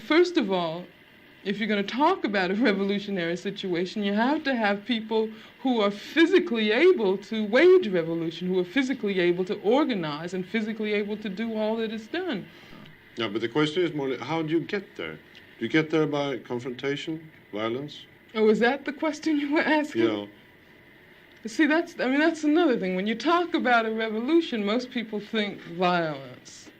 First of all, if you're going to talk about a revolutionary situation, you have to have people who are physically able to wage revolution, who are physically able to organize and physically able to do all that is done. Yeah, but the question is more, how do you get there? Do you get there by confrontation, violence? Oh, is that the question you were asking? Yeah. See, that's another thing. When you talk about a revolution, most people think violence,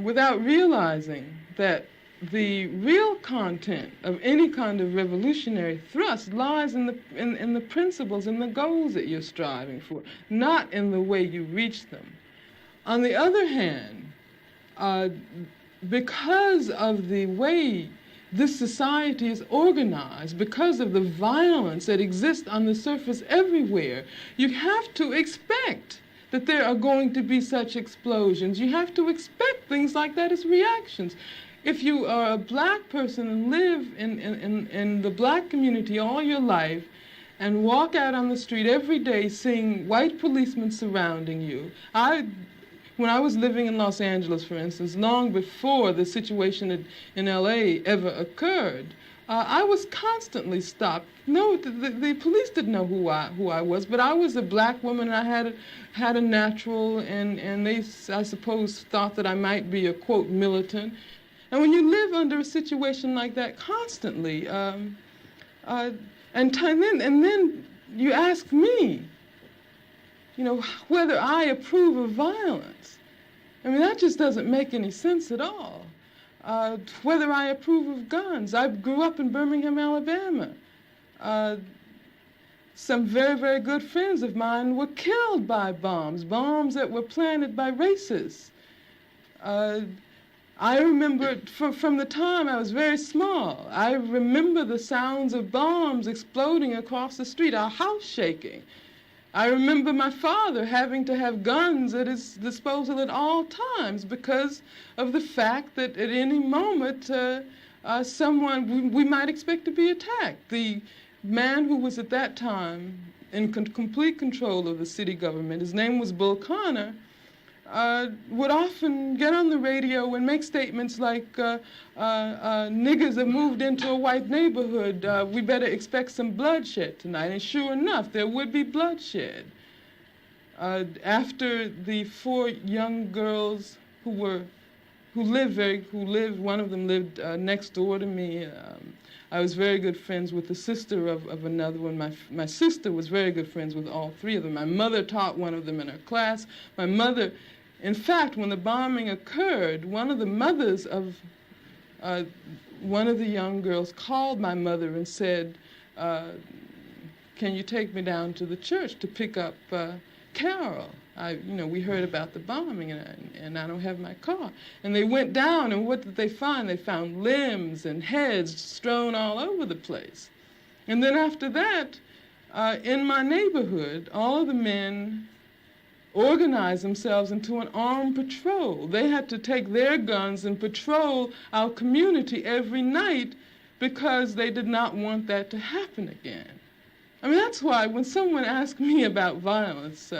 without realizing that the real content of any kind of revolutionary thrust lies in the principles and the goals that you're striving for, not in the way you reach them. On the other hand, because of the way this society is organized, because of the violence that exists on the surface everywhere, you have to expect that there are going to be such explosions. You have to expect things like that as reactions. If you are a black person and live in the black community all your life and walk out on the street every day seeing white policemen surrounding you, when I was living in Los Angeles, for instance, long before the situation in LA ever occurred, I was constantly stopped. No, the police didn't know who I was, but I was a black woman and I had a natural, and they, I suppose, thought that I might be a, quote, militant. And when you live under a situation like that constantly, and then you ask me, you know, whether I approve of violence. I mean, that just doesn't make any sense at all. Whether I approve of guns. I grew up in Birmingham, Alabama. Some very, very good friends of mine were killed by bombs that were planted by racists. I remember from the time I was very small, I remember the sounds of bombs exploding across the street, our house shaking. I remember my father having to have guns at his disposal at all times because of the fact that at any moment we might expect to be attacked. The man who was at that time in complete control of the city government, his name was Bull Connor, would often get on the radio and make statements like, niggers have moved into a white neighborhood, we better expect some bloodshed tonight. And sure enough, there would be bloodshed. After the 4 young girls who lived, one of them lived next door to me. I was very good friends with the sister of another one. My sister was very good friends with all 3 of them. My mother taught one of them in her class. My mother, in fact, when the bombing occurred, one of the mothers of one of the young girls called my mother and said, can you take me down to the church to pick up Carol? We heard about the bombing and I don't have my car. And they went down, and what did they find? They found limbs and heads strewn all over the place. And then after that, in my neighborhood, all of the men organized themselves into an armed patrol. They had to take their guns and patrol our community every night because they did not want that to happen again. I mean, that's why when someone asks me about violence,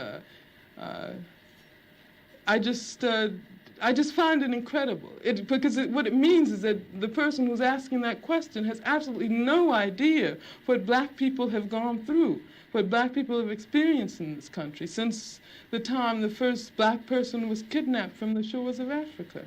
I just find it incredible. Because what it means is that the person who's asking that question has absolutely no idea what black people have gone through, what black people have experienced in this country since the time the first black person was kidnapped from the shores of Africa.